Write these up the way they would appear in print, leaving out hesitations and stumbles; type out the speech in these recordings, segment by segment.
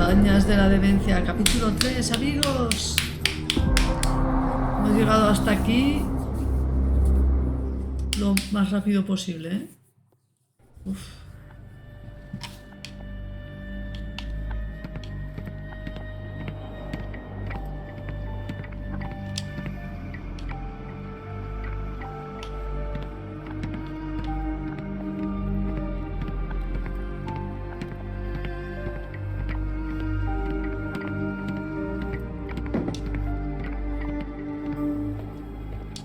Montañas de la demencia, capítulo 3, amigos. Hemos llegado hasta aquí lo más rápido posible, ¿eh? Uf.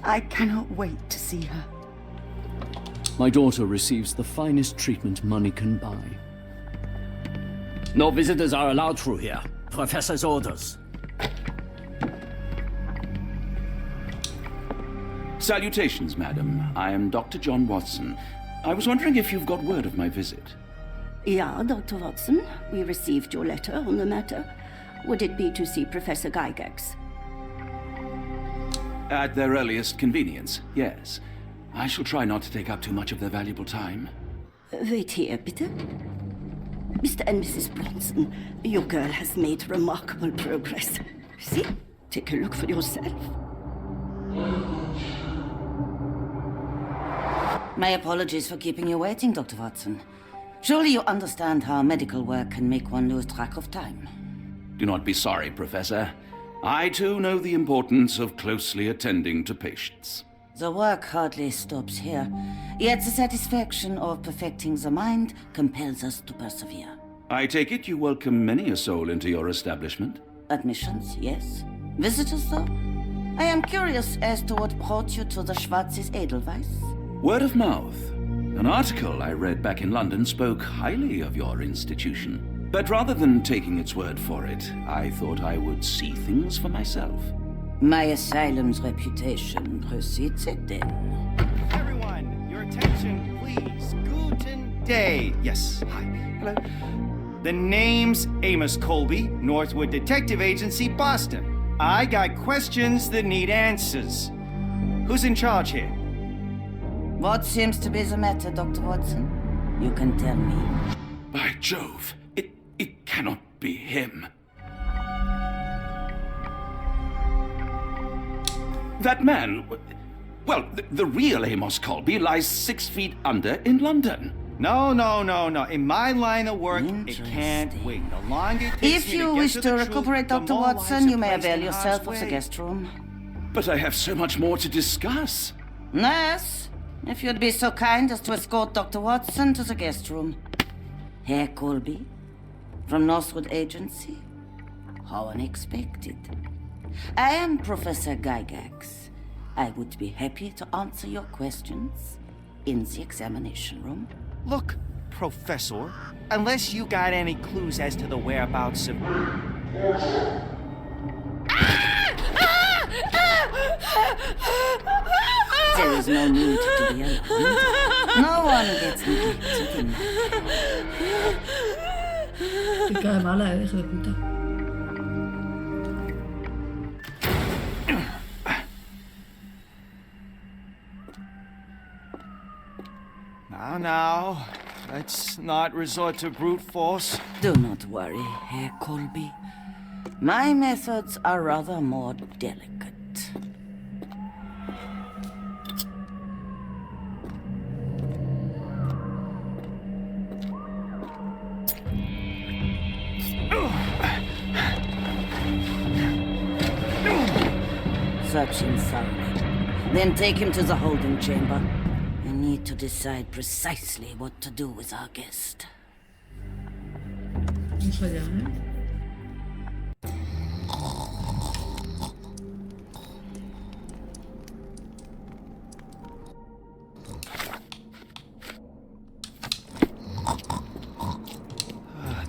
I cannot wait to see her. My daughter receives the finest treatment money can buy. No visitors are allowed through here. Professor's orders. Salutations, madam. I am Dr. John Watson. I was wondering if you've got word of my visit. Yeah, Dr. Watson. We received your letter on the matter. Would it be to see Professor Gygax? At their earliest convenience, yes. I shall try not to take up too much of their valuable time. Wait here, bitte. Mr. and Mrs. Bronson, your girl has made remarkable progress. See? Take a look for yourself. My apologies for keeping you waiting, Dr. Watson. Surely you understand how medical work can make one lose track of time. Do not be sorry, Professor. I too know the importance of closely attending to patients. The work hardly stops here, yet the satisfaction of perfecting the mind compels us to persevere. I take it you welcome many a soul into your establishment? Admissions, yes. Visitors, though? I am curious as to what brought you to the Schwarzes Edelweiss. Word of mouth. An article I read back in London spoke highly of your institution. But rather than taking its word for it, I thought I would see things for myself. My asylum's reputation precedes it, then. Everyone, your attention, please. Guten Day. Yes, hi. Hello. The name's Amos Colby, Northwood Detective Agency, Boston. I got questions that need answers. Who's in charge here? What seems to be the matter, Dr. Watson? You can tell me. By Jove, it cannot be him. That man, well, the real Amos Colby lies 6 feet under in London. No. In my line of work, it can't wait. The longer it takes If me you to wish get to the truth, recuperate, the Dr. more Watson, lives you are may placed avail in yourself harm's of the way. guest room. But I have so much more to discuss. Nurse, if you'd be so kind as to escort Dr. Watson to the guest room. Herr Colby, from Northwood Agency. How unexpected. I am Professor Gygax. I would be happy to answer your questions in the examination room. Look, Professor, unless you got any clues as to the whereabouts of... There is no need to be alarmed. No one gets neglected in that. Que cae mala, hijo de puta. Now, let's not resort to brute force. Do not worry, Herr Colby. My methods are rather more delicate. Search him thoroughly. Then take him to the holding chamber. We need to decide precisely what to do with our guest. Vamos allá, ¿eh?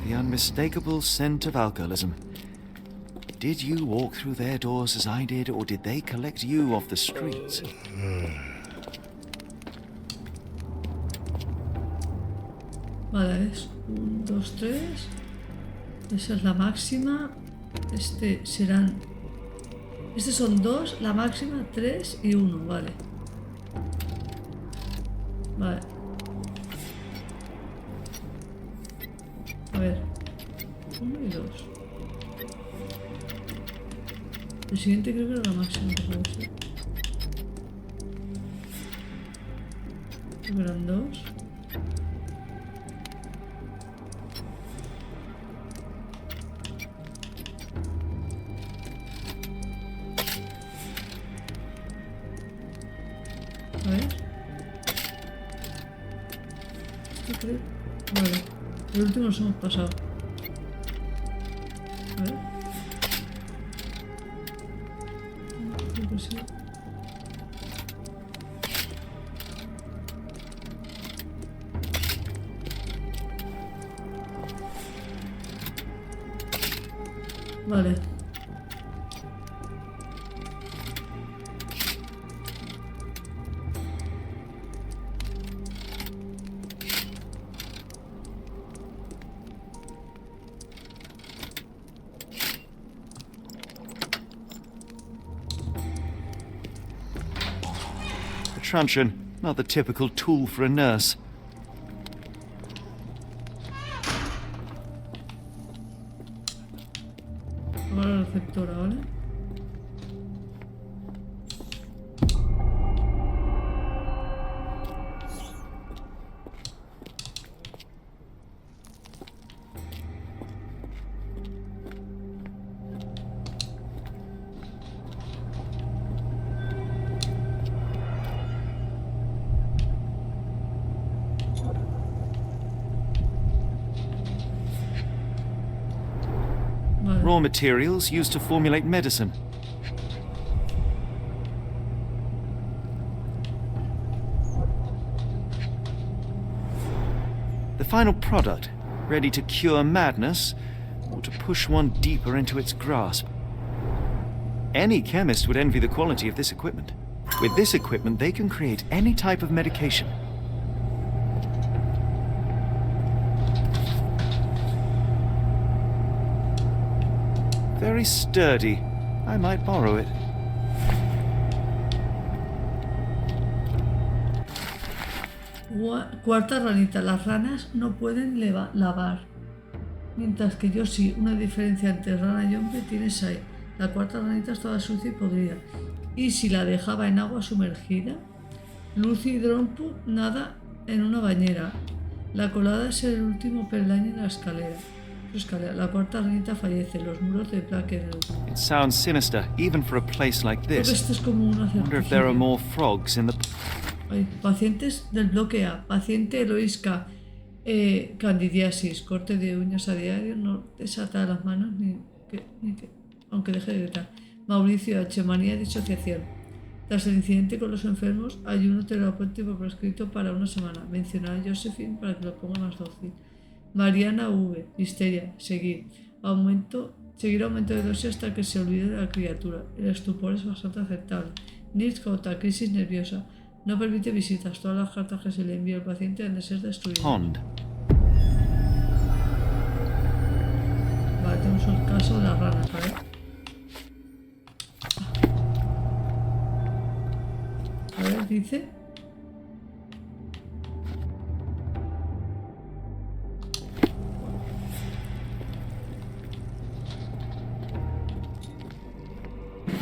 The unmistakable scent of alcoholism. Did you walk through their doors as I did, or did they collect you off the streets? Vale, es 1, 2, 3. Esa es la máxima. Este serán... Estos son 2, la máxima 3 y 1, vale. Vale. A ver. 1 y 2. El siguiente creo que era la máxima que puede ser. Creo que eran 2. A ver. Esto creo. Vale. El último nos hemos pasado. A ver. Creo que sí. Vale. Truncheon, not the typical tool for a nurse. Ahora la receptora, ¿vale? Raw materials used to formulate medicine. The final product, ready to cure madness, or to push one deeper into its grasp. Any chemist would envy the quality of this equipment. With this equipment, they can create any type of medication. Very sturdy. I might borrow it. Cuarta ranita. Las ranas no pueden lavar. Mientras que yo sí. Una diferencia entre rana y hombre tienes ahí. La cuarta ranita es toda sucia y podrida. Y si la dejaba en agua sumergida, Lucy y Drompu nada en una bañera. La colada es el último peldaño en la escalera. La cuarta ranita fallece. Los muros de plaque. It sounds sinister, even for a place like Creo que this. esto es como un Wonder if there are more frogs in the... Ay, pacientes del bloque A. Paciente Eloísca. Candidiasis. Corte de uñas a diario. No desata las manos ni que aunque deje de gritar. Mauricio H. Manía de disociación. Tras el incidente con los enfermos, ayuno terapéutico prescrito para una semana. Mencionar a Josephine para que lo ponga más dócil. Mariana V. Histeria. Seguir aumento de dosis hasta que se olvide de la criatura. El estupor es bastante aceptable. Nils J. Crisis nerviosa. No permite visitas. Todas las cartas que se le envía al paciente han de ser destruidas. Pond. Vale, tenemos el caso de las ranas, ¿vale? A ver, dice...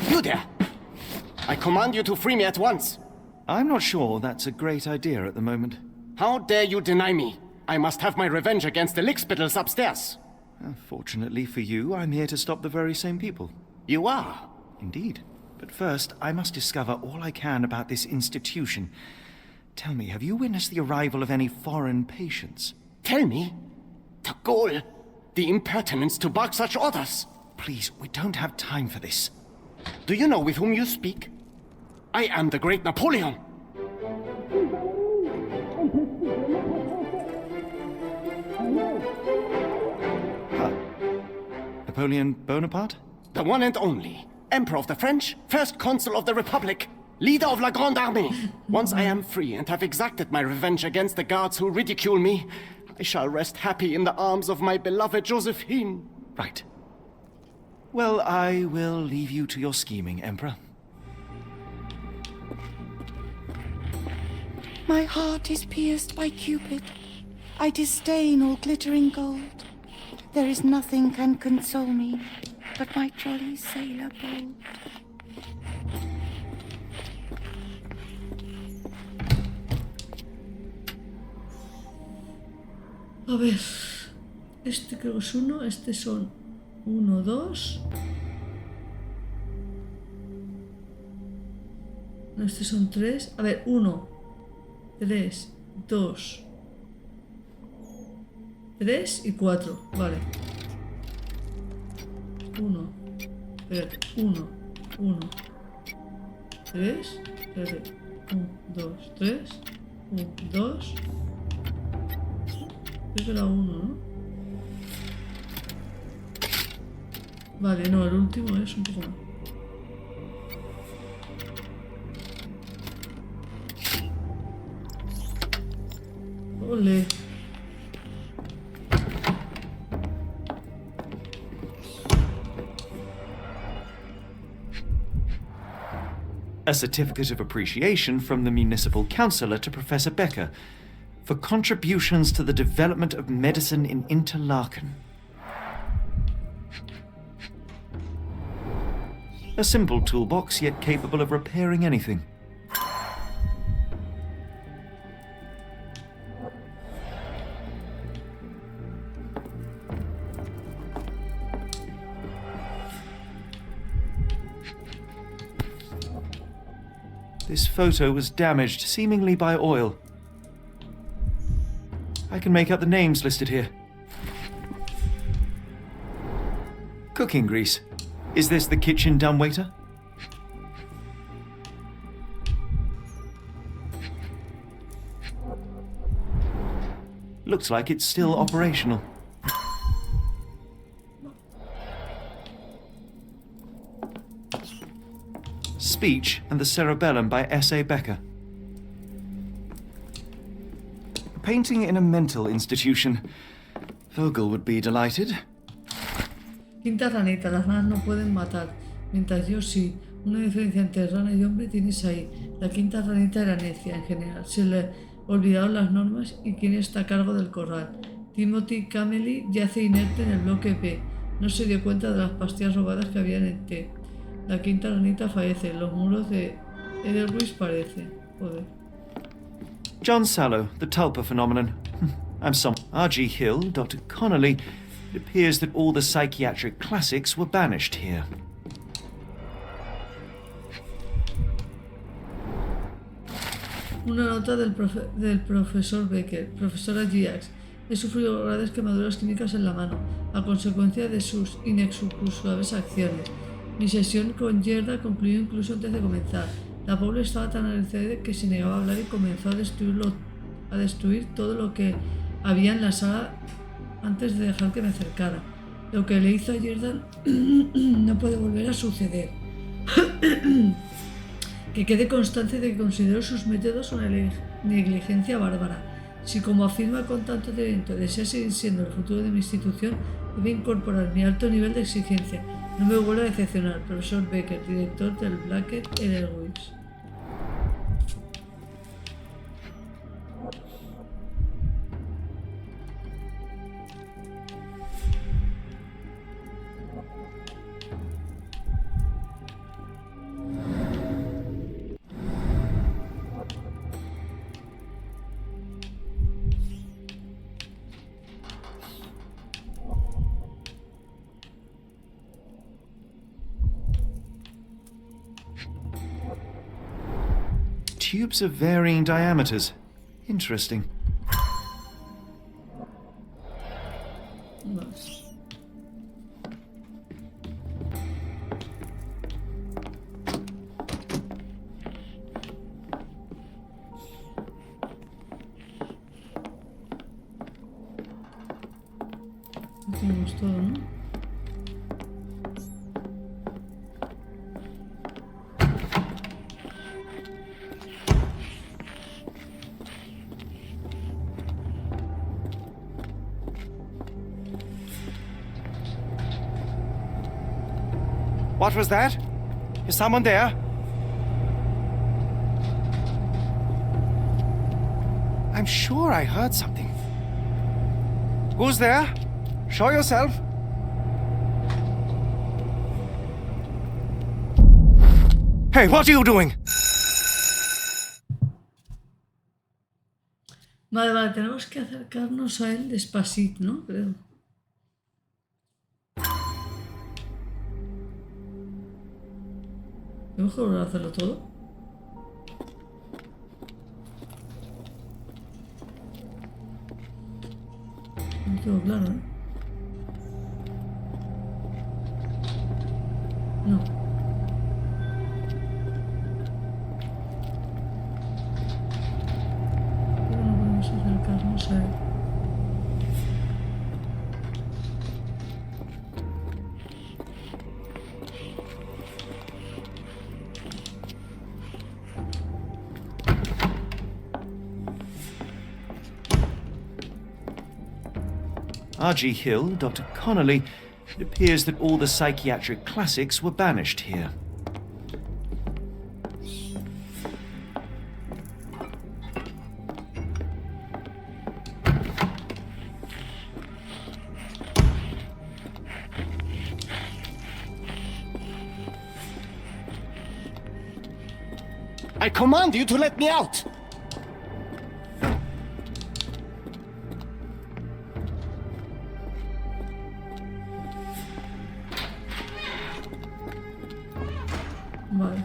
You there! I command you to free me at once! I'm not sure that's a great idea at the moment. How dare you deny me? I must have my revenge against the lickspittles upstairs. Fortunately for you, I'm here to stop the very same people. You are? Indeed. But first, I must discover all I can about this institution. Tell me, have you witnessed the arrival of any foreign patients? Tell me? The ghoul! The impertinence to bark such orders! Please, we don't have time for this. Do you know with whom you speak? I am the great Napoleon! Napoleon Bonaparte? The one and only. Emperor of the French, First Consul of the Republic, leader of La Grande Armée. Once I am free and have exacted my revenge against the guards who ridicule me, I shall rest happy in the arms of my beloved Josephine. Right. Well, I will leave you to your scheming, Emperor. My heart is pierced by Cupid. I disdain all glittering gold. There is nothing can console me but my jolly sailor boat. A ver, este creo que es 1, este son 1, 2. No, este son 3. A ver, 1, 3, 2, 3 y 4. Vale. 1, espérate, 1, 1, 3, espérate, 1, 2, 3, 1, 2. Creo que era 1, ¿no? Vale, no, el último es un poco más. Ole. A certificate of appreciation from the municipal councillor to Professor Becker for contributions to the development of medicine in Interlaken. A simple toolbox, yet capable of repairing anything. This photo was damaged, seemingly by oil. I can make out the names listed here. Cooking grease. Is this the kitchen dumbwaiter? Looks like it's still operational. Speech and the Cerebellum by S.A. Becker. A painting in a mental institution. Vogel would be delighted. Quinta ranita, las ranas no pueden matar, mientras yo sí. Una diferencia entre rana y hombre tienes ahí. La quinta ranita era necia en general. Se le olvidaron las normas y quién está a cargo del corral. Timothy Camely yace inerte en el bloque B. No se dio cuenta de las pastillas robadas que había en el té. La quinta ranita fallece. Los muros de Edelweiss parece. Joder. John Sallow, the Tulpa phenomenon. I'm some R.G. Hill, Dr. Connolly. It appears that all the psychiatric classics were banished here. Una nota del profesor Becker. Profesora Giax. He sufrido graves quemaduras químicas en la mano, a consecuencia de sus inexcusables acciones. Mi sesión con Gerda concluyó incluso antes de comenzar. La pobre estaba tan agradecida que se negaba a hablar y comenzó a destruir todo lo que había en la sala antes de dejar que me acercara. Lo que le hizo a Gerda no puede volver a suceder. Que quede constancia de que considero sus métodos una negligencia bárbara. Si, como afirma con tanto talento, desea seguir siendo el futuro de mi institución, debe incorporar mi alto nivel de exigencia. No me vuelva a decepcionar. Profesor Becker, director del Blackett Edelweiss. Tubes of varying diameters. Interesting. Tenemos todo, ¿no? What was that? Is someone there? I'm sure I heard something. Who's there? Show yourself. Hey, what are you doing? Vale, tenemos que acercarnos a él despacito, ¿no? Creo. ¿Tenemos que volver a hacerlo todo? No quedó claro, ¿eh? No. Pero no podemos acercarnos a él. R.G. Hill, Dr. Connolly, it appears that all the psychiatric classics were banished here. I command you to let me out! Vale.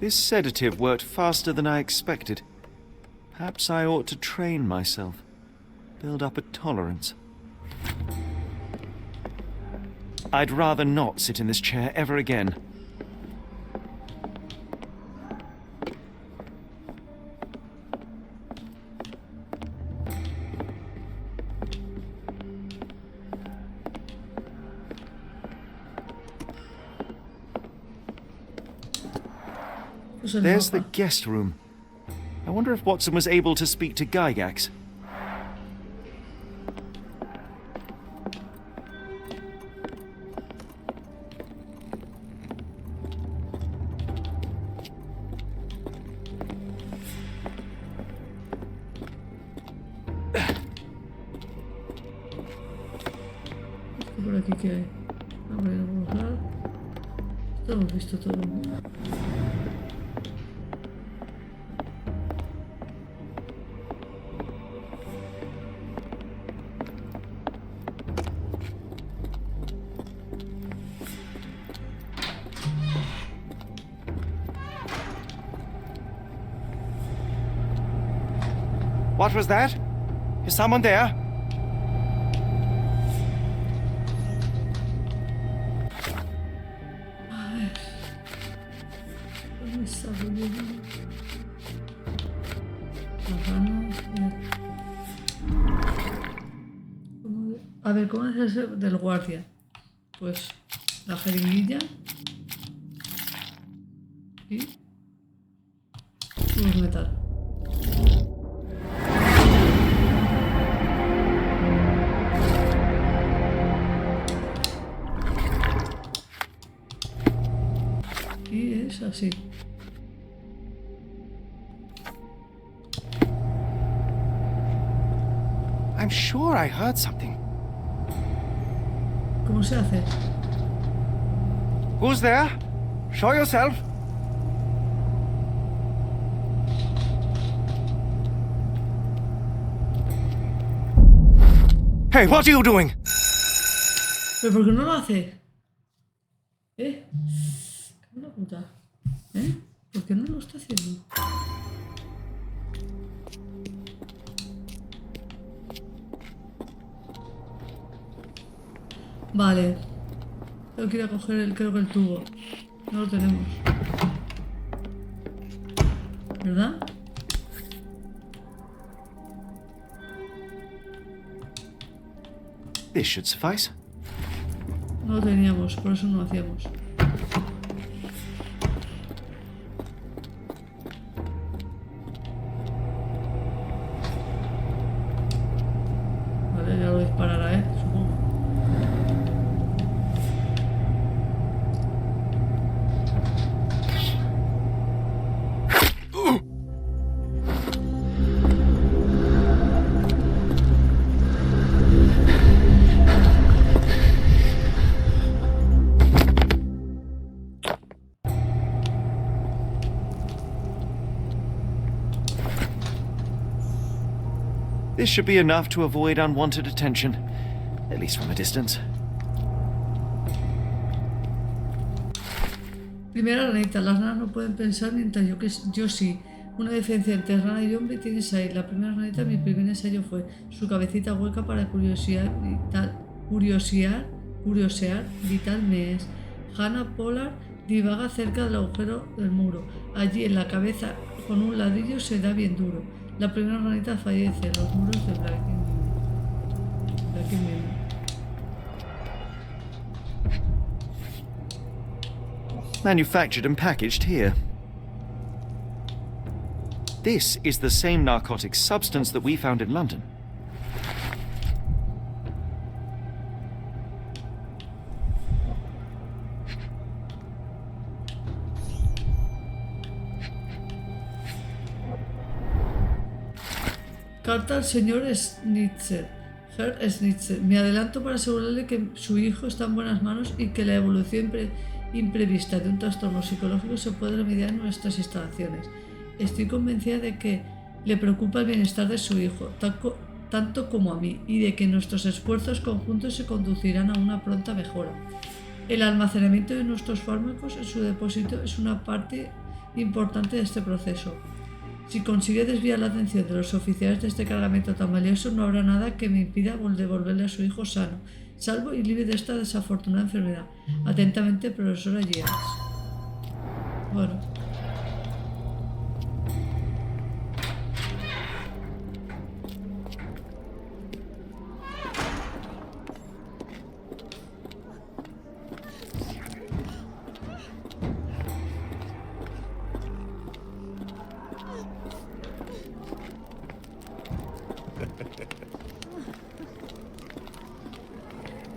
This sedative worked faster than I expected. Perhaps I ought to train myself, build up a tolerance. I'd rather not sit in this chair ever again. There's the guest room. I wonder if Watson was able to speak to Gygax. Por aquí que hay. A ver, vamos a ver. Esto hemos visto todo. What was that? Is someone there? A ver, ¿cómo es ese del guardia? Pues la jeringuilla y luz metal. Y es así. I'm sure I heard something. ¿Cómo se hace? Who's there? Show yourself. Hey, what are you doing? ¿Pero por qué no lo hace? ¿Qué una puta? ¿Por qué no lo está haciendo? Vale. Tengo que ir a coger creo que el tubo. No lo tenemos. ¿Verdad? This should suffice. No lo teníamos, por eso no lo hacíamos. Vale, ya lo disparará, supongo. This should be enough to avoid unwanted attention, at least from a distance. Primera ranita, las ranas no pueden pensar mientras yo sí. Una diferencia entre rana y hombre tienes ahí. La primera ranita, mi primer ensayo fue su cabecita hueca para curiosear vital me es. Hannah Pollard divaga cerca del agujero del muro. Allí en la cabeza con un ladrillo se da bien duro. La primera ranita fallece en los muros de Blacking. Manufactured and packaged here. This is the same narcotic substance that we found in London. Carta al señor Schnitzer. Herr Schnitzer. Me adelanto para asegurarle que su hijo está en buenas manos y que la evolución imprevista de un trastorno psicológico se puede remediar en nuestras instalaciones. Estoy convencida de que le preocupa el bienestar de su hijo, tanto como a mí, y de que nuestros esfuerzos conjuntos se conducirán a una pronta mejora. El almacenamiento de nuestros fármacos en su depósito es una parte importante de este proceso. Si consigue desviar la atención de los oficiales de este cargamento tan valioso, no habrá nada que me impida devolverle a su hijo sano, salvo y libre de esta desafortunada enfermedad. Atentamente, profesora Yeas. Bueno.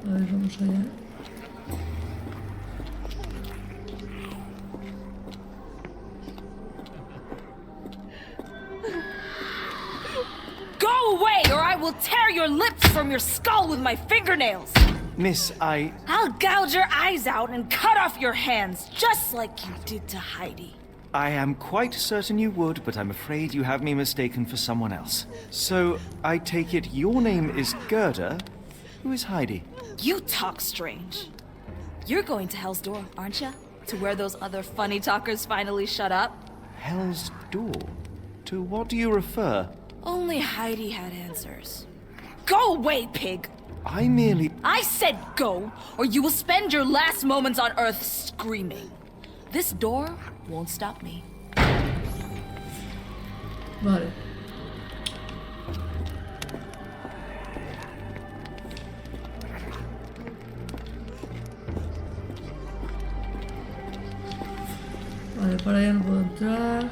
A ver, vamos allá. Go away, or I will tear your lips from your skull with my fingernails! Miss, I'll gouge your eyes out and cut off your hands, just like you did to Heidi. I am quite certain you would, but I'm afraid you have me mistaken for someone else. So, I take it your name is Gerda? Who is Heidi? You talk strange. You're going to Hell's Door, aren't you? To where those other funny talkers finally shut up? Hell's Door? To what do you refer? Only Heidi had answers. Go away, pig! I said go, or you will spend your last moments on Earth screaming. This door won't stop me. Vale. Vale, para allá no puedo entrar.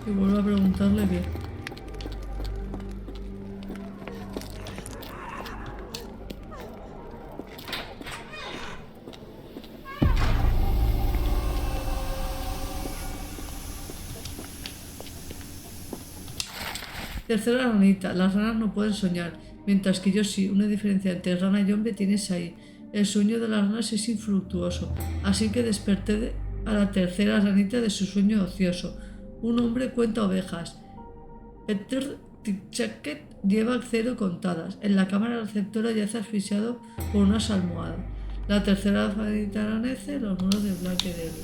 Y vuelvo a preguntarle bien. Tercera ranita. Las ranas no pueden soñar, mientras que yo sí. Una diferencia entre rana y hombre tienes ahí. El sueño de las ranas es infructuoso, así que desperté a la tercera ranita de su sueño ocioso. Un hombre cuenta ovejas. Peter Tichaket lleva 0 contadas. En la cámara receptora yace asfixiado por unas almohadas. La tercera ranita aranece los muros de blanque de luz.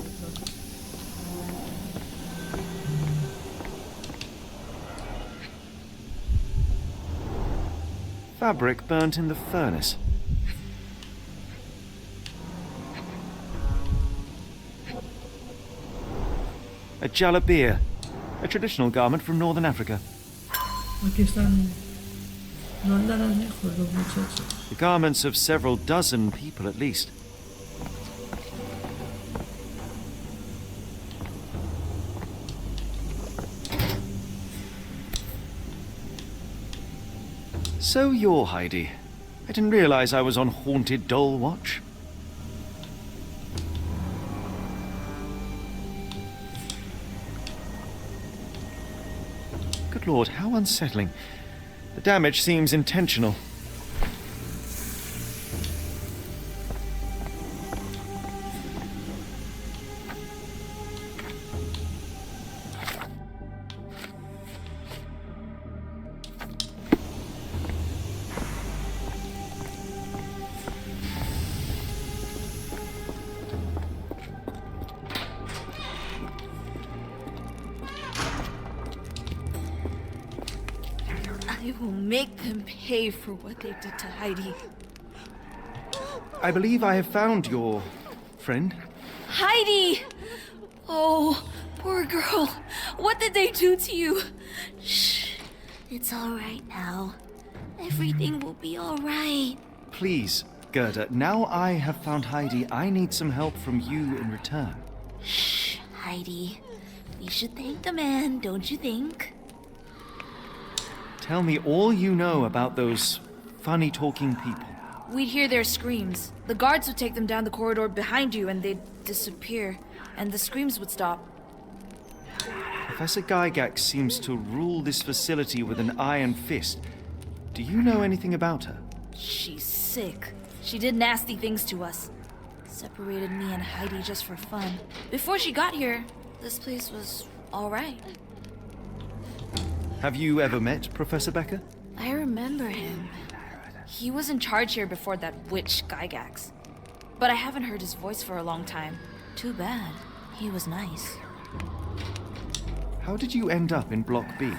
Fabric burnt in the furnace. A jalabia, a traditional garment from northern Africa. Aquí están. No andarán lejos los muchachos. The garments of several dozen people at least. So you're Heidi. I didn't realize I was on Haunted Doll Watch. Good lord, how unsettling. The damage seems intentional. I will make them pay for what they did to Heidi. I believe I have found your friend. Heidi! Oh, poor girl. What did they do to you? Shh. It's all right now. Everything will be all right. Please, Gerda, now I have found Heidi, I need some help from you in return. Shh, Heidi. We should thank the man, don't you think? Tell me all you know about those funny-talking people. We'd hear their screams. The guards would take them down the corridor behind you and they'd disappear. And the screams would stop. Professor Gygax seems to rule this facility with an iron fist. Do you know anything about her? She's sick. She did nasty things to us. Separated me and Heidi just for fun. Before she got here, this place was all right. Have you ever met Professor Becker? I remember him. He was in charge here before that witch Gygax. But I haven't heard his voice for a long time. Too bad. He was nice. How did you end up in Block B?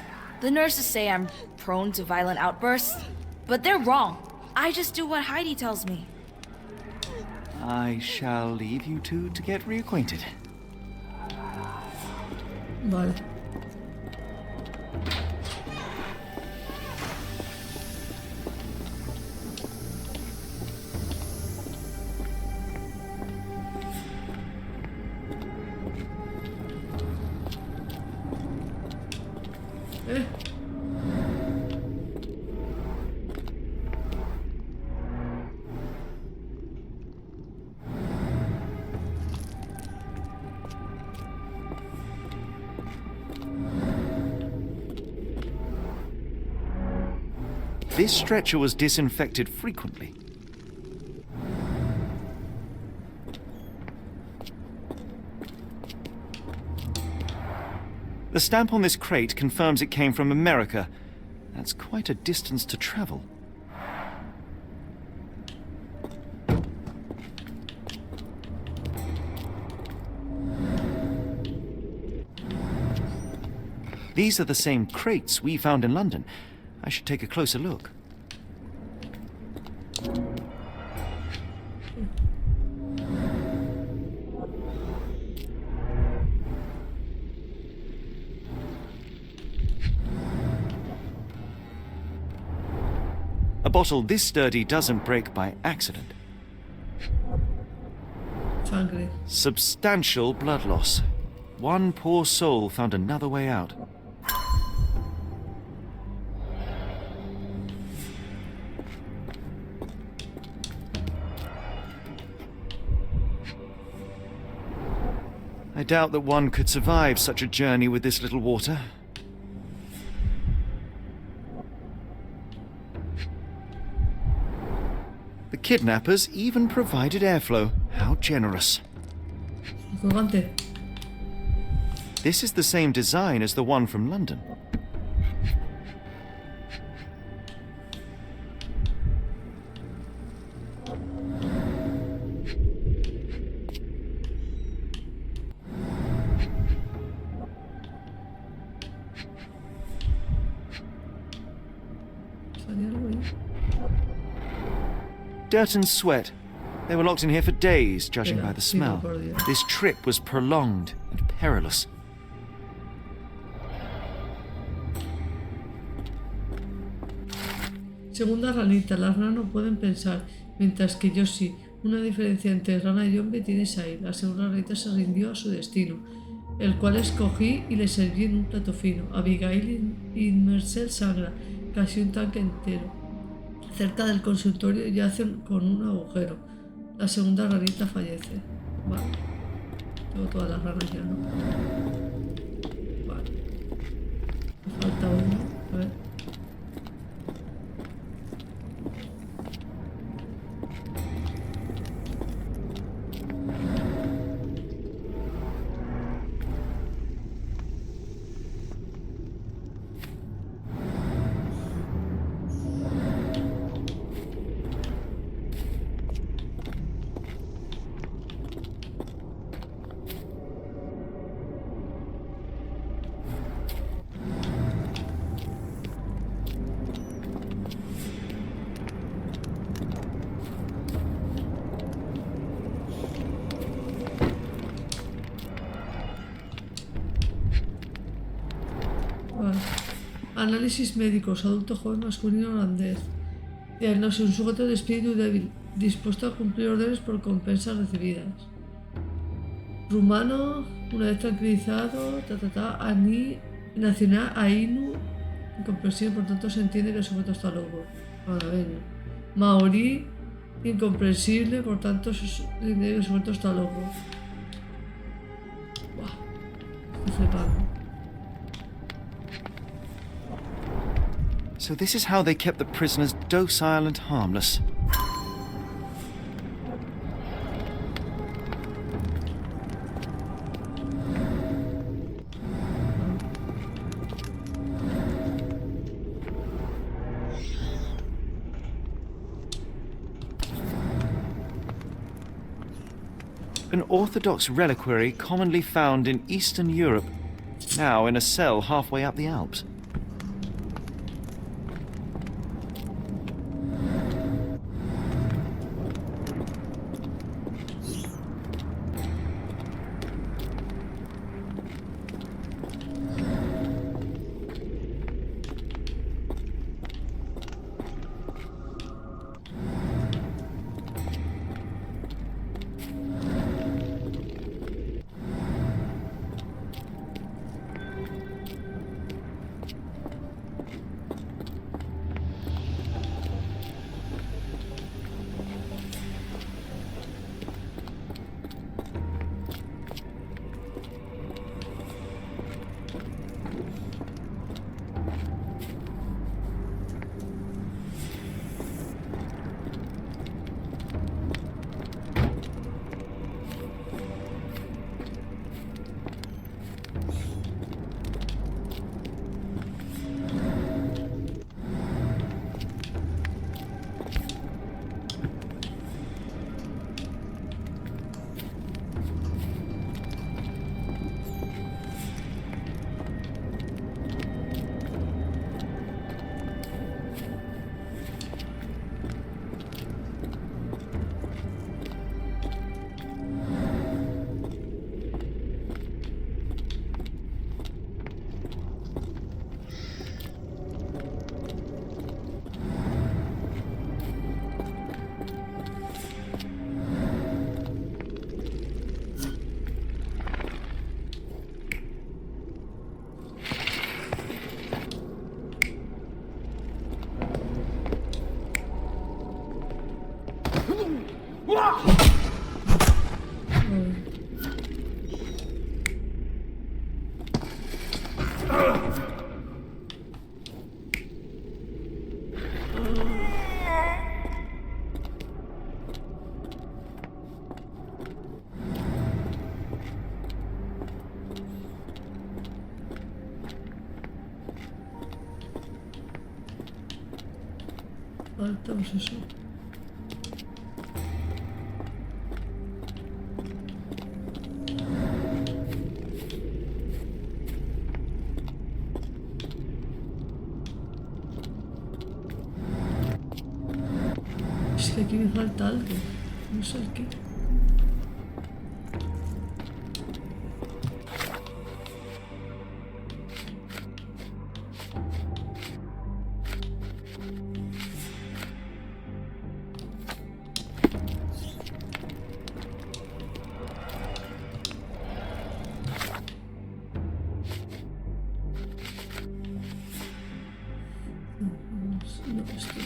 The nurses say I'm prone to violent outbursts, but they're wrong. I just do what Heidi tells me. I shall leave you two to get reacquainted. Vale. This stretcher was disinfected frequently. The stamp on this crate confirms it came from America. That's quite a distance to travel. These are the same crates we found in London. I should take a closer look. A bottle this sturdy doesn't break by accident. Sangre. Substantial blood loss. One poor soul found another way out. I doubt that one could survive such a journey with this little water. The kidnappers even provided airflow. How generous. Colgante. This is the same design as the one from London. Dirt and sweat. They were locked in here for days, judging by the smell. This trip was prolonged and perilous. Segunda ranita. Las ranas no pueden pensar, mientras que yo sí. Una diferencia entre rana y hombre tienes ahí. La segunda ranita se rindió a su destino, el cual escogí y le serví en un plato fino. Abigail y Merced sangra, casi un tanque entero. Cerca del consultorio yacen con un agujero. La segunda ranita fallece. Vale. Tengo todas las ranas ya, ¿no? Vale. Falta uno. A ver. Vale. Análisis médicos, adulto joven masculino holandés. Diagnóstico, un sujeto de espíritu débil, dispuesto a cumplir órdenes por compensas recibidas. Rumano, una vez tranquilizado, nacional Ainu, incomprensible, por tanto se entiende que el sujeto está loco. Panameño. Maorí, incomprensible, por tanto se entiende que el sujeto está loco. Buah, estoy flipando. So this is how they kept the prisoners docile and harmless. An orthodox reliquary commonly found in Eastern Europe, now in a cell halfway up the Alps. Faltamos eso. Es que aquí me falta algo. No sé el qué. No, esto.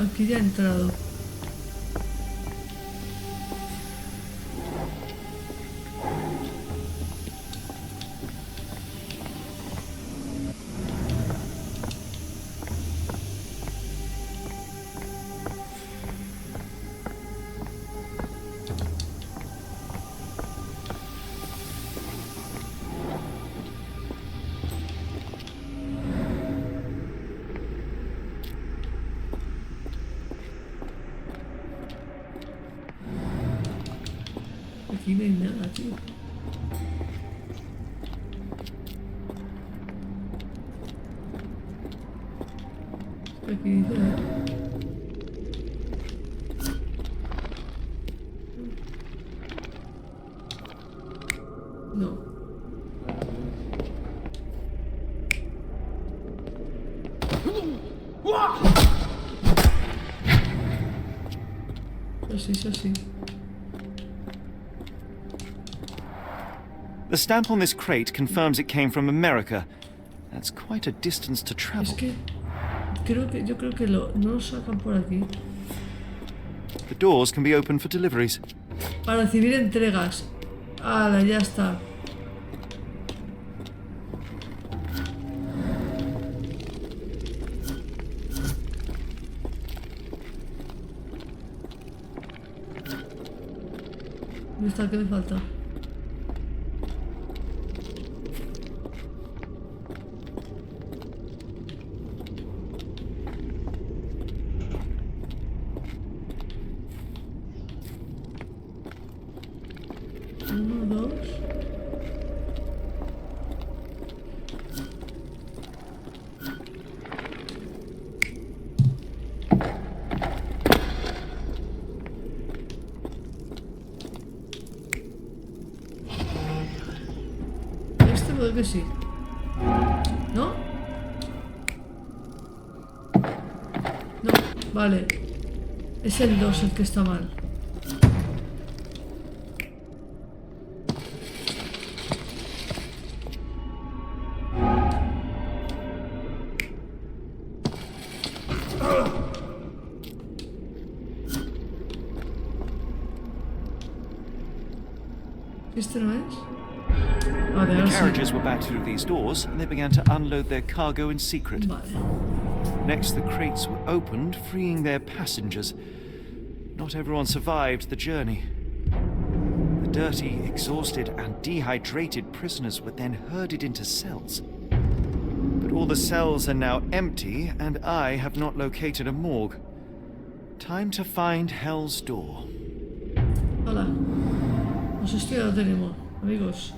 aquí ya he entrado. Aquí no hay nada, tío. Aquí dice... No. Así. The stamp on this crate confirms it came from America. That's quite a distance to travel. Es que yo creo que no lo sacan por aquí. The doors can be opened for deliveries. Para recibir entregas. ¡Hala, ya está! ¿Dónde está? ¿Qué me falta? Puede que sí. ¿No? No, vale. Es el 2 el que está mal. ¿Este no es? The carriages were back through these doors, and they began to unload their cargo in secret. Vale. Next, the crates were opened, freeing their passengers. Not everyone survived the journey. The dirty, exhausted, and dehydrated prisoners were then herded into cells. But all the cells are now empty, and I have not located a morgue. Time to find Hell's Door. Hola. Pues esto ya lo tenemos, amigos.